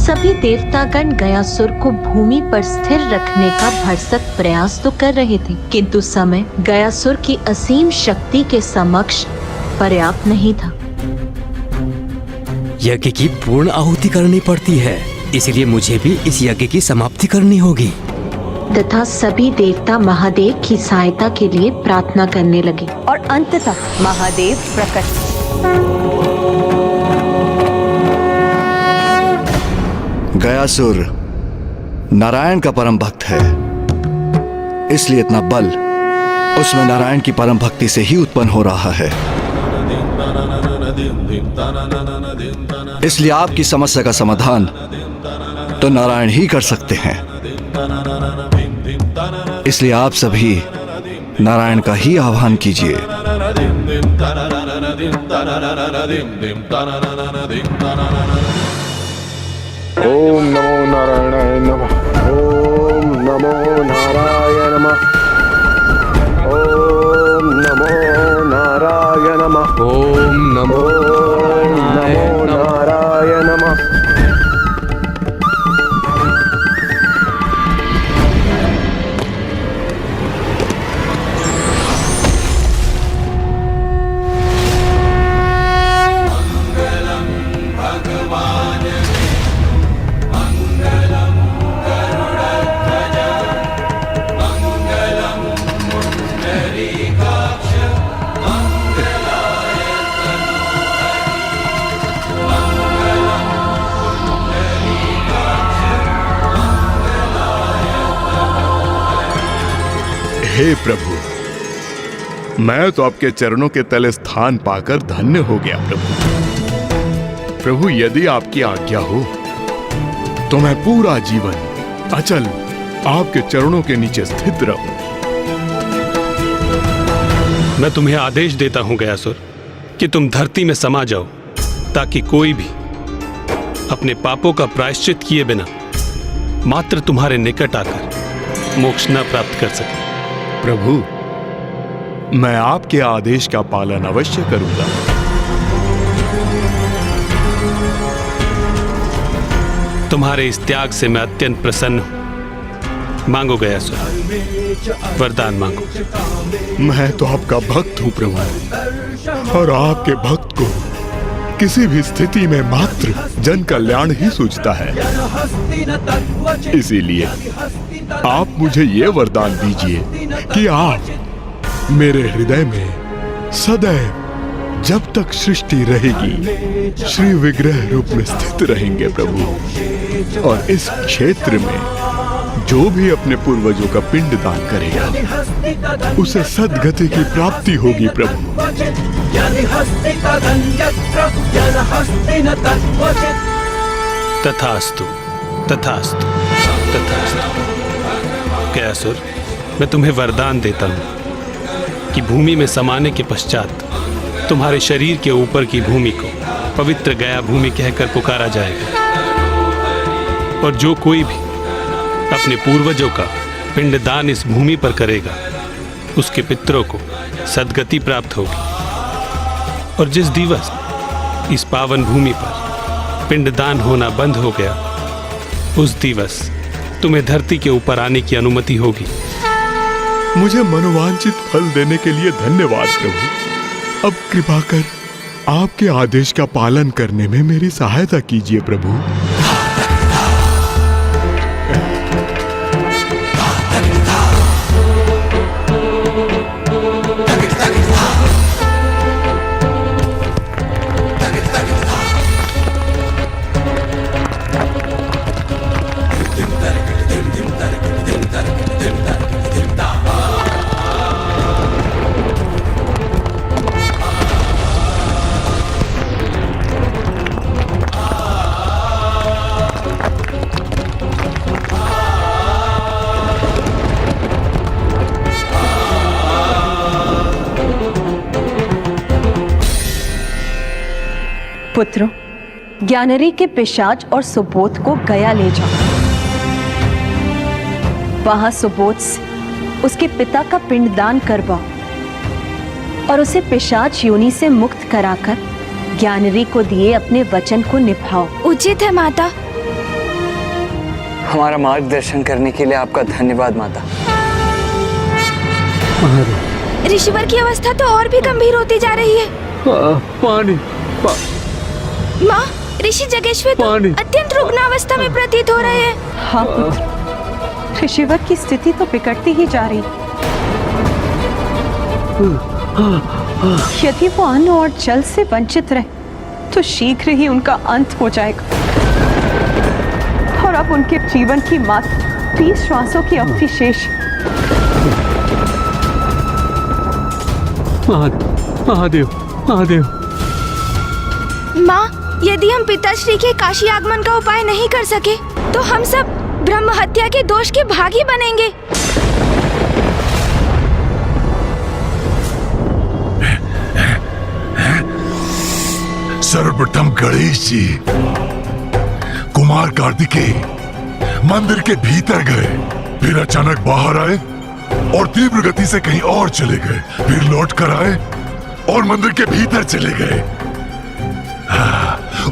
सभी देवतागण गयासुर को भूमि पर स्थिर रखने का भरसक प्रयास तो कर रहे थे, किंतु समय गयासुर की असीम शक्ति के समक्ष पर्याप्त नहीं था। यज्ञ की पूर्ण आहुति करनी पड़ती है, इसलिए मुझे भी इस यज्ञ की समाप्ति करनी होगी। तथा सभी देवता महादेव की सहायता के लिए प्रार्थना करने लगे और अंततः महादेव प्रकट। गयासुर नारायण का परम भक्त है, इसलिए इतना बल उसमें नारायण की परम भक्ति से ही उत्पन्न हो रहा है। इसलिए आपकी समस्या का समाधान तो नारायण ही कर सकते हैं। इसलिए आप सभी नारायण का ही आह्वान कीजिए। ओम नमो नारायणाय नमः। ओम नमो नारायण नमः। ओम नमो नारायण नमः। ओम नमो नारायण नमः। हे प्रभु, मैं तो आपके चरणों के तले स्थान पाकर धन्य हो गया। प्रभु, यदि आपकी आज्ञा हो तो मैं पूरा जीवन अचल आपके चरणों के नीचे स्थित रहूं। मैं तुम्हें आदेश देता हूं गयासुर कि तुम धरती में समा जाओ, ताकि कोई भी अपने पापों का प्रायश्चित किए बिना मात्र तुम्हारे निकट आकर मोक्ष न प्राप्त कर सके। प्रभु, मैं आपके आदेश का पालन अवश्य करूंगा। तुम्हारे इस त्याग से मैं अत्यंत प्रसन्न हूं। मांगो गयासुर, वरदान मांगो। मैं तो आपका भक्त हूं प्रभु, और आपके भक्त को किसी भी स्थिति में मात्र जन कल्याण ही सूझता है। इसीलिए आप मुझे ये वरदान दीजिए कि आप मेरे हृदय में सदैव जब तक सृष्टि रहेगी श्री विग्रह रूप में स्थित रहेंगे प्रभु। और इस क्षेत्र में जो भी अपने पूर्वजों का पिंड दान करेगा उसे सद्गति की प्राप्ति होगी प्रभु। तथास्तु, तथास्तु, तथास्तु। गयासुर, मैं तुम्हें वरदान देता हूं कि भूमि में समाने के पश्चात तुम्हारे शरीर के ऊपर की भूमि को पवित्र गया भूमि कहकर पुकारा जाएगा, और जो कोई भी अपने पूर्वजों का पिंडदान इस भूमि पर करेगा उसके पितरों को सद्गति प्राप्त होगी। और जिस दिवस इस पावन भूमि पर पिंडदान होना बंद हो गया, उस दिवस तुम्हें धरती के ऊपर आने की अनुमति होगी। मुझे मनोवांछित फल देने के लिए धन्यवाद प्रभु। अब कृपा कर आपके आदेश का पालन करने में मेरी सहायता कीजिए प्रभु। पुत्रों, ज्ञानरी के पिशाच और सुबोध को गया ले जाओ। वहां सुबोध से उसके पिता का पिंडदान करवाओ और उसे पिशाच योनि से मुक्त कराकर ज्ञानरी को दिए अपने वचन को निभाओ। उचित है माता। हमारा मार्गदर्शन करने के लिए आपका धन्यवाद माता। ऋषिवर की अवस्था तो और भी गंभीर होती जा रही है। पानी माँ, ऋषि जगेश्वर तो अत्यंत रुग्ण अवस्था में प्रतीत हो रहे हैं। हाँ पुत्र, ऋषिवर की स्थिति तो बिगड़ती ही जा रही। यदि वो अन्न और जल से वंचित रहे तो शीघ्र ही उनका अंत हो जाएगा और अब उनके जीवन की मात्र 20 श्वासों की अवधि शेष। महादेव महादेव। माँ, यदि हम पिताश्री के काशी आगमन का उपाय नहीं कर सके तो हम सब ब्रह्म हत्या के दोष के भागी बनेंगे। सर्वप्रथम गणेश जी कुमार कार्तिकेय मंदिर के भीतर गए, फिर अचानक बाहर आए और तीव्र गति से कहीं और चले गए, फिर लौट कर आए और मंदिर के भीतर चले गए।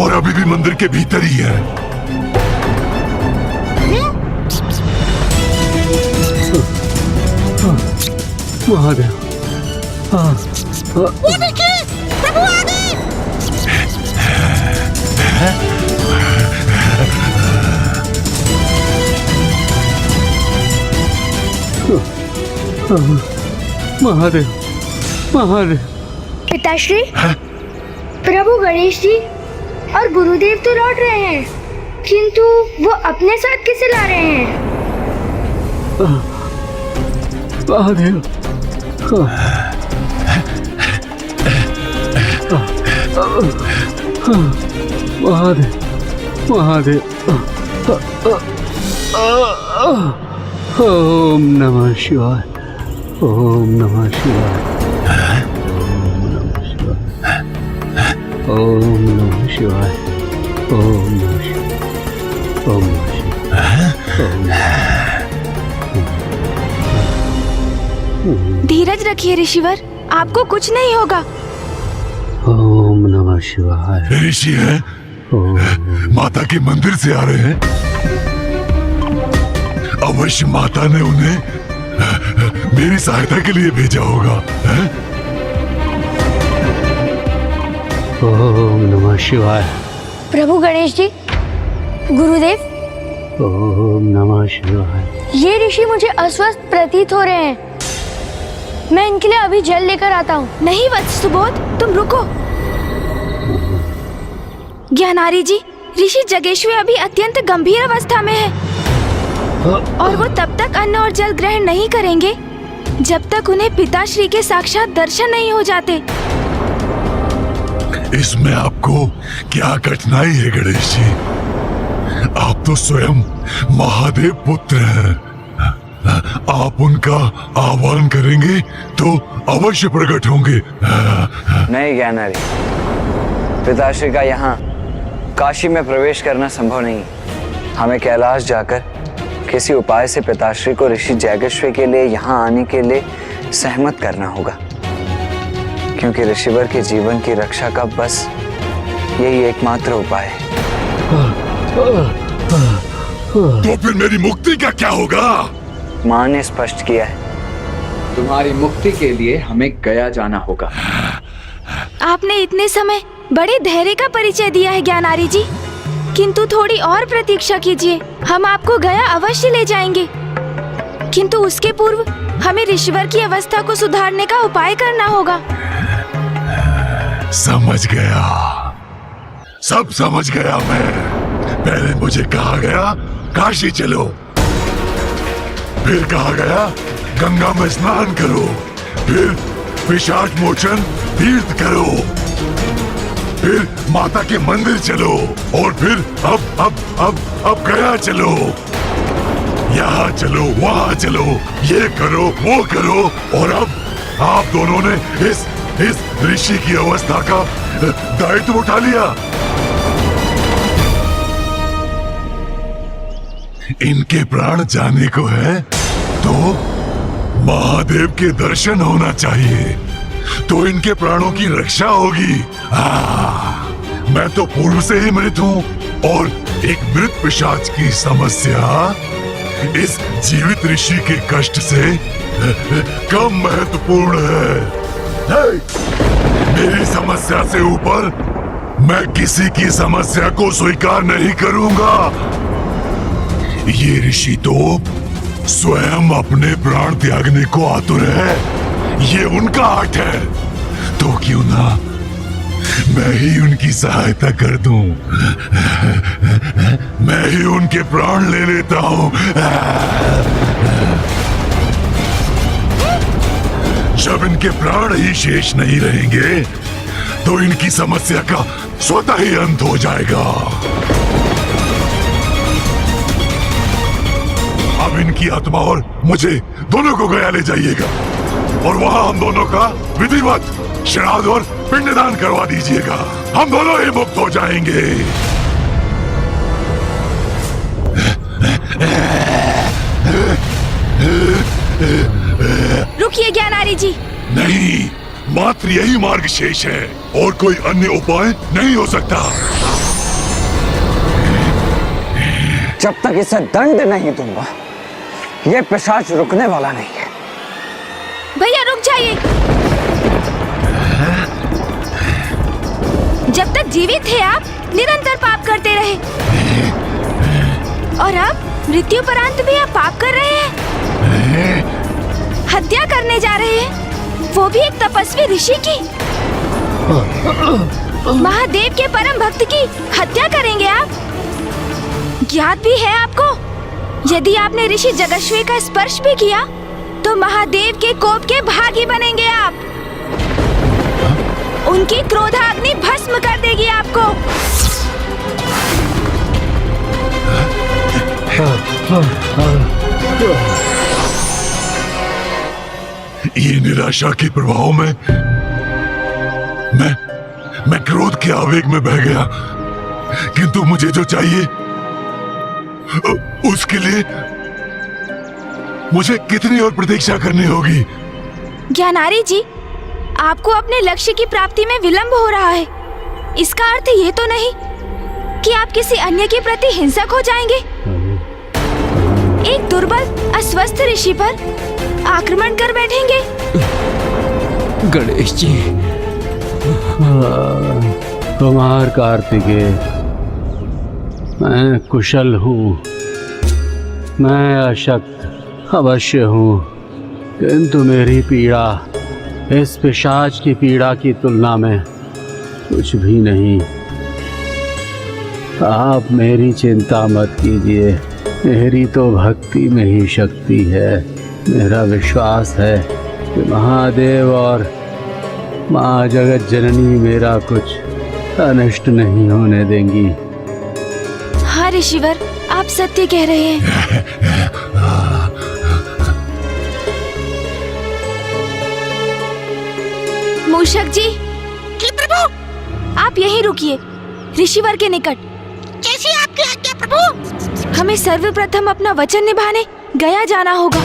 और अभी भी मंदिर के भीतर ही है। महादेव। वो देखिए, प्रभु आ गए। महादेव महादेव। पिताश्री, प्रभु गणेश जी और गुरुदेव तो लौट रहे हैं, किंतु वो अपने साथ किसे ला रहे हैं? महादेव। महादेव महादेव। ओम नमः शिवाय। ओम नमः शिवाय। ओम नमः शिवाय। ओम नमः शिवाय। ओम नमः। धीरज रखिए ऋषिवर, आपको कुछ नहीं होगा। ओम नमः शिवाय। ऋषि है, माता के मंदिर से आ रहे हैं। अवश्य माता ने उन्हें मेरी सहायता के लिए भेजा होगा। ओम नमः शिवाय। प्रभु गणेश जी, गुरुदेव, ओम नमः शिवाय। ये ऋषि मुझे अस्वस्थ प्रतीत हो रहे हैं। मैं इनके लिए अभी जल लेकर आता हूँ। नहीं वत्स सुबोध, तुम रुको। ज्ञानारी जी, ऋषि जगेश्वर अभी अत्यंत गंभीर अवस्था में है और वो तब तक अन्न और जल ग्रहण नहीं करेंगे जब तक उन्हें पिताश्री के साक्षात दर्शन नहीं हो जाते। इसमें आपको क्या कठिनाई है गणेश जी? आप तो स्वयं महादेव पुत्र हैं। आप उनका आह्वान करेंगे तो अवश्य प्रकट होंगे। नहीं ज्ञानारी, पिताश्री का यहाँ काशी में प्रवेश करना संभव नहीं। हमें कैलाश जाकर किसी उपाय से पिताश्री को ऋषि जगेश्वर के लिए यहाँ आने के लिए सहमत करना होगा, क्योंकि ऋषिवर के जीवन की रक्षा का बस यही एकमात्र उपाय है। तो फिर मेरी मुक्ति का क्या होगा? माँ ने स्पष्ट किया है, तुम्हारी मुक्ति के लिए हमें गया जाना होगा। आपने इतने समय बड़े धैर्य का परिचय दिया है ज्ञानारी जी, किंतु थोड़ी और प्रतीक्षा कीजिए। हम आपको गया अवश्य ले जाएंगे, किंतु उसके पूर्व हमें ऋषिवर की अवस्था को सुधारने का उपाय करना होगा। समझ गया, सब समझ गया मैं। पहले मुझे कहा गया काशी चलो, फिर कहा गया गंगा में स्नान करो, फिर पिशाच मोचन तीर्थ करो, फिर माता के मंदिर चलो और फिर अब गया चलो। यहाँ चलो, वहाँ चलो, ये करो, वो करो, और अब आप दोनों ने इस ऋषि की अवस्था का दायित्व उठा लिया। इनके प्राण जाने को है तो महादेव के दर्शन होना चाहिए, तो इनके प्राणों की रक्षा होगी। मैं तो पूर्व से ही मृत हूँ और एक मृत पिशाच की समस्या इस जीवित ऋषि के कष्ट से कम महत्वपूर्ण है। मेरी समस्या से ऊपर मैं किसी की समस्या को स्वीकार नहीं करूंगा। ये ऋषि तो स्वयं अपने प्राण त्यागने को आतुर है। ये उनका आर्ट है, तो क्यों ना मैं ही उनकी सहायता कर दूं। मैं ही उनके प्राण ले लेता हूं। जब इनके प्राण ही शेष नहीं रहेंगे तो इनकी समस्या का स्वतः ही अंत हो जाएगा। अब इनकी आत्मा और मुझे दोनों को गया ले जाइएगा और वहां हम दोनों का विधिवत श्राद्ध और पिंडदान करवा दीजिएगा। हम दोनों ही मुक्त हो जाएंगे। रुकिए ज्ञानारी जी। नहीं, मात्र यही मार्ग शेष है और कोई अन्य उपाय नहीं हो सकता। जब तक इसे दंड नहीं दूंगा ये पिशाच रुकने वाला नहीं है। भैया रुक जाइए। जब तक जीवित थे आप निरंतर पाप करते रहे और अब मृत्युपरांत भी आप पाप कर रहे हैं। हत्या करने जा रहे हैं, वो भी एक तपस्वी ऋषि की। महादेव के परम भक्त की हत्या करेंगे आप। ज्ञात भी है आपको, यदि आपने ऋषि जगश्वे का स्पर्श भी किया तो महादेव के कोप के भागी बनेंगे आप। उनकी क्रोधाग्नि भस्म कर देगी आपको। ये निराशा के प्रभाव में मैं क्रोध के आवेग में बह गया, किंतु मुझे जो चाहिए उसके लिए मुझे कितनी और प्रतीक्षा करनी होगी? ज्ञानारी जी, आपको अपने लक्ष्य की प्राप्ति में विलंब हो रहा है। इसका अर्थ ये तो नहीं कि आप किसी अन्य के प्रति हिंसक हो जाएंगे। एक दुर्बल अस्वस्थ ऋषि पर आक्रमण कर बैठेंगे। गणेश जी, कुमार कार्तिकेय, मैं कुशल हूँ, मैं अशक्त अवश्य हूँ, किंतु मेरी पीड़ा इस पिशाच की पीड़ा की तुलना में कुछ भी नहीं। आप मेरी चिंता मत कीजिए, मेरी तो भक्ति में ही शक्ति है। मेरा विश्वास है कि महादेव और माँ जगत जननी मेरा कुछ अनिष्ट नहीं होने देंगी। हाँ ऋषिवर, आप सत्य कह रहे हैं। मूषक जी, प्रभु, आप यहीं रुकिए, ऋषिवर के निकट। कैसी आपकी आज्ञा प्रभु? हमें सर्वप्रथम अपना वचन निभाने गया जाना होगा।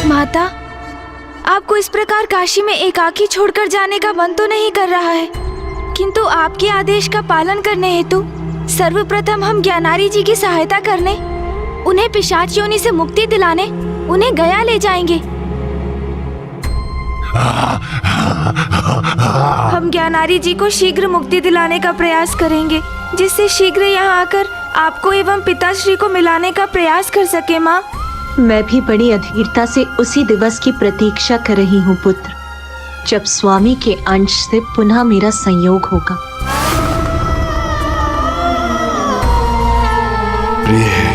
माता, आपको इस प्रकार काशी में एकाकी छोड़कर जाने का मन तो नहीं कर रहा है, किंतु आपके आदेश का पालन करने हेतु सर्वप्रथम हम ज्ञानारी जी की सहायता करने, उन्हें पिशाच योनि से मुक्ति दिलाने, उन्हें गया ले जाएंगे। हम ज्ञानारी जी को शीघ्र मुक्ति दिलाने का प्रयास करेंगे, जिससे शीघ्र यहाँ आकर आपको एवं पिताश्री को मिलाने का प्रयास कर सके। माँ, मैं भी बड़ी अधीरता से उसी दिवस की प्रतीक्षा कर रही हूँ पुत्र, जब स्वामी के अंश से पुनः मेरा संयोग होगा। प्रिय,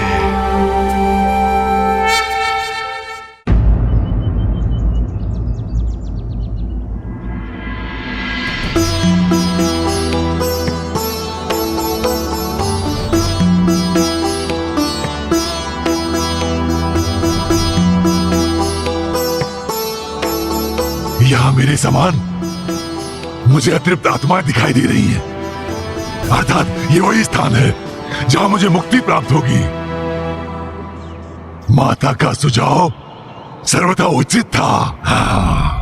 यहाँ मेरे समान मुझे अतृप्त आत्माएं दिखाई दे रही हैं, अर्थात ये वही स्थान है जहां मुझे मुक्ति प्राप्त होगी। माता का सुझाव सर्वथा उचित था। हाँ।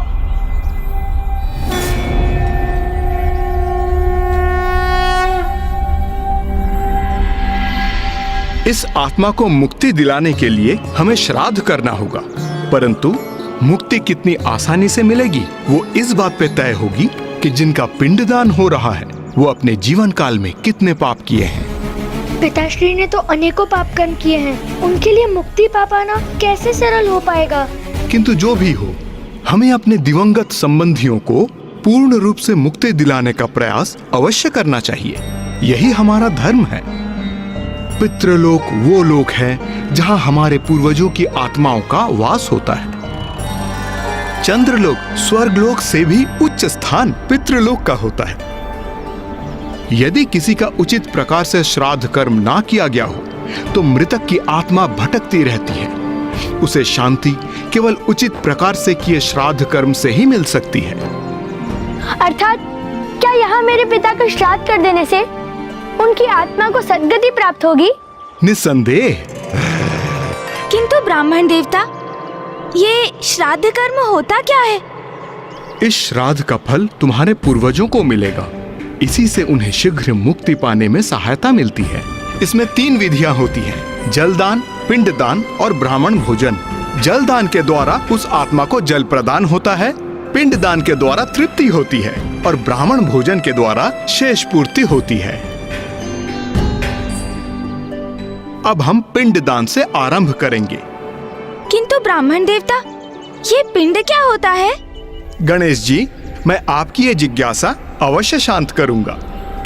इस आत्मा को मुक्ति दिलाने के लिए हमें श्राद्ध करना होगा, परंतु मुक्ति कितनी आसानी से मिलेगी वो इस बात पे तय होगी कि जिनका पिंडदान हो रहा है वो अपने जीवन काल में कितने पाप किए हैं। पिताश्री ने तो अनेकों पाप कर्म किए हैं, उनके लिए मुक्ति पा पाना कैसे सरल हो पाएगा। किंतु जो भी हो, हमें अपने दिवंगत संबंधियों को पूर्ण रूप से मुक्ति दिलाने का प्रयास अवश्य करना चाहिए। यही हमारा धर्म है। पितृलोक वो लोक है जहां हमारे पूर्वजों की आत्माओं का वास होता है। चंद्रलोक स्वर्गलोक से भी उच्च स्थान पितृलोक का होता है। यदि किसी का उचित प्रकार से श्राद्ध कर्म ना किया गया हो तो मृतक की आत्मा भटकती रहती है। उसे शांति केवल उचित प्रकार से किए श्राद्ध कर्म से ही मिल सकती है। अर्थात क्या यहाँ मेरे पिता को श्राद्ध कर देने से उनकी आत्मा को सद्गति प्राप्त होगी? निस्संदेह। किंतु ब्राह्मण देवता, ये श्राद्ध कर्म होता क्या है? इस श्राद्ध का फल तुम्हारे पूर्वजों को मिलेगा। इसी से उन्हें शीघ्र मुक्ति पाने में सहायता मिलती है। इसमें 3 विधियां होती हैं: जलदान, पिंडदान और ब्राह्मण भोजन। जलदान के द्वारा उस आत्मा को जल प्रदान होता है, पिंडदान के द्वारा तृप्ति होती है और ब्राह्मण भोजन के द्वारा शेष पूर्ति होती है। अब हम पिंडदान से आरंभ करेंगे। किंतु ब्राह्मण देवता, ये पिंड क्या होता है? गणेश जी, मैं आपकी ये जिज्ञासा अवश्य शांत करूंगा।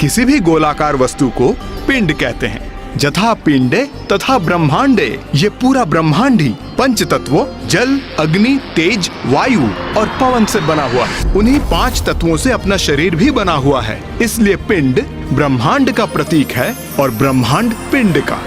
किसी भी गोलाकार वस्तु को पिंड कहते हैं। जथा पिंडे तथा ब्रह्मांडे, ये पूरा ब्रह्मांड ही 5 तत्वों जल, अग्नि, तेज, वायु और पवन से बना हुआ है। उन्हीं 5 तत्वों से अपना शरीर भी बना हुआ है। इसलिए पिंड ब्रह्मांड का प्रतीक है और ब्रह्मांड पिंड का।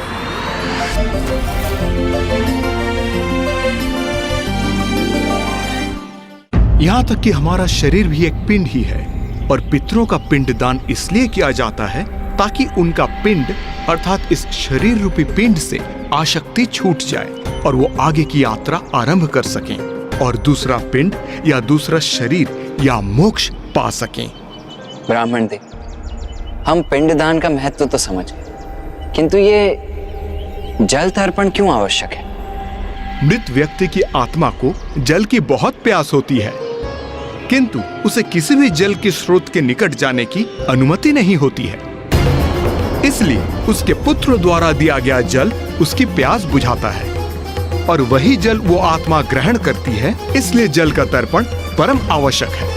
यहाँ तक कि हमारा शरीर भी एक पिंड ही है और पितरों का पिंडदान इसलिए किया जाता है ताकि उनका पिंड अर्थात इस शरीर रूपी पिंड से आसक्ति छूट जाए और वो आगे की यात्रा आरंभ कर सकें और दूसरा पिंड या दूसरा शरीर या मोक्ष पा सकें। ब्राह्मण देव, हम पिंडदान का महत्व तो समझ गए, किंतु ये जल तर्पण क्यों आवश्यक है? मृत व्यक्ति की आत्मा को जल की बहुत प्यास होती है, किंतु उसे किसी भी जल के स्रोत के निकट जाने की अनुमति नहीं होती है। इसलिए उसके पुत्र द्वारा दिया गया जल उसकी प्यास बुझाता है और वही जल वो आत्मा ग्रहण करती है। इसलिए जल का तर्पण परम आवश्यक है।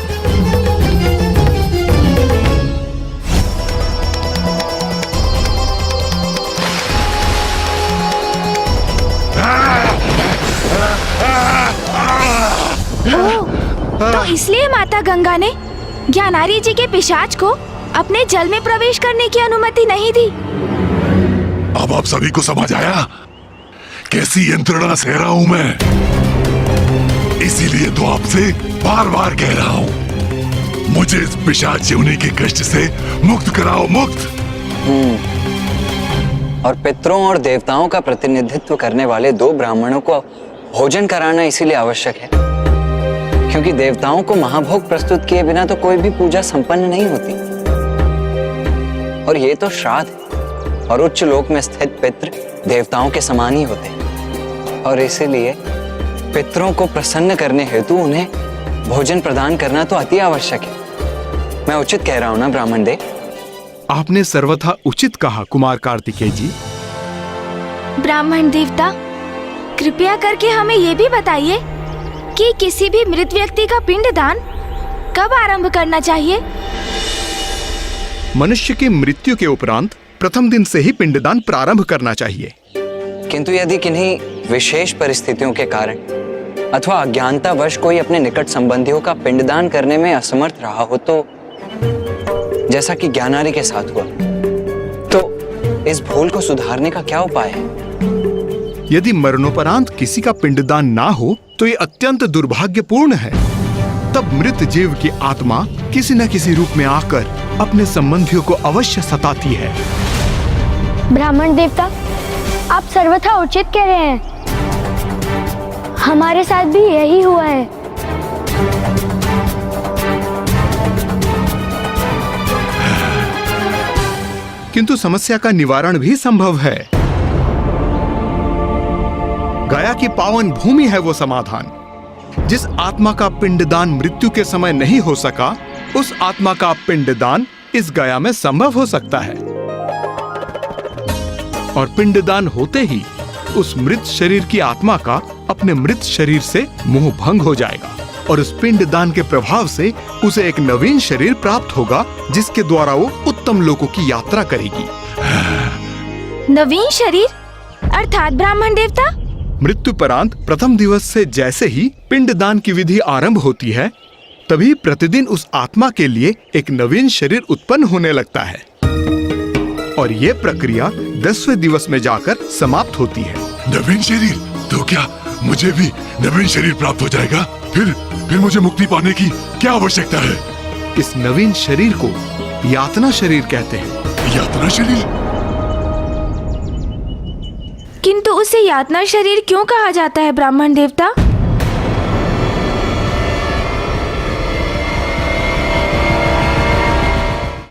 तो इसलिए माता गंगा ने ज्ञानारी जी के पिशाच को अपने जल में प्रवेश करने की अनुमति नहीं दी। अब आप सभी को समझ आया कैसी यंत्रणा सह रहा हूं मैं। इसीलिए तो आपसे बार बार कह रहा हूं, मुझे इस पिशाच योनि के कष्ट से मुक्त कराओ, मुक्त। और पितरों और देवताओं का प्रतिनिधित्व करने वाले 2 ब्राह्मणों को भोजन कराना इसीलिए आवश्यक है क्योंकि देवताओं को महाभोग प्रस्तुत किए बिना तो कोई भी पूजा संपन्न नहीं होती। और ये तो श्राद्ध है और उच्च लोक में स्थित पितृ देवताओं के समान ही होते हैं और इसीलिए पितरों को प्रसन्न करने हेतु उन्हें भोजन प्रदान करना तो अति आवश्यक है। मैं उचित कह रहा हूं ना ब्राह्मण देव? आपने सर्वथा उचित कहा कुमार कार्तिकेय जी। ब्राह्मण देवता, कृपया करके हमें ये भी बताइए कि किसी भी मृत व्यक्ति का पिंडदान कब आरंभ करना चाहिए? मनुष्य की मृत्यु के उपरांत प्रथम दिन से ही पिंडदान प्रारंभ करना चाहिए। किंतु यदि किन्हीं विशेष परिस्थितियों के कारण अथवा अज्ञानतावश कोई अपने निकट संबंधियों का पिंडदान करने में असमर्थ रहा हो तो, जैसा कि ज्ञानारी के साथ हुआ, तो इस भूल को सुधारने का क्या उपाय है? यदि मरणोपरांत किसी का पिंडदान ना हो तो ये अत्यंत दुर्भाग्यपूर्ण है। तब मृत जीव की आत्मा किसी न किसी रूप में आकर अपने संबंधियों को अवश्य सताती है। ब्राह्मण देवता, आप सर्वथा उचित कह रहे हैं। हमारे साथ भी यही हुआ है। किंतु समस्या का निवारण भी संभव है। गया की पावन भूमि है वो समाधान। जिस आत्मा का पिंडदान मृत्यु के समय नहीं हो सका, उस आत्मा का पिंडदान इस गया में संभव हो सकता है। और पिंडदान होते ही उस मृत शरीर की आत्मा का अपने मृत शरीर से मोह भंग हो जाएगा और उस पिंडदान के प्रभाव से उसे एक नवीन शरीर प्राप्त होगा, जिसके द्वारा वो उत्तम लोकों की यात्रा करेगी। नवीन शरीर अर्थात ब्राह्मण देवता? मृत्युपरांत प्रथम दिवस से जैसे ही पिंडदान की विधि आरंभ होती है, तभी प्रतिदिन उस आत्मा के लिए एक नवीन शरीर उत्पन्न होने लगता है और ये प्रक्रिया 10वें दिवस में जाकर समाप्त होती है। नवीन शरीर? तो क्या मुझे भी नवीन शरीर प्राप्त हो जाएगा? फिर मुझे मुक्ति पाने की क्या आवश्यकता है? इस नवीन शरीर को यातना शरीर कहते हैं। यातना शरीर? किंतु उसे यातना शरीर क्यों कहा जाता है ब्राह्मण देवता?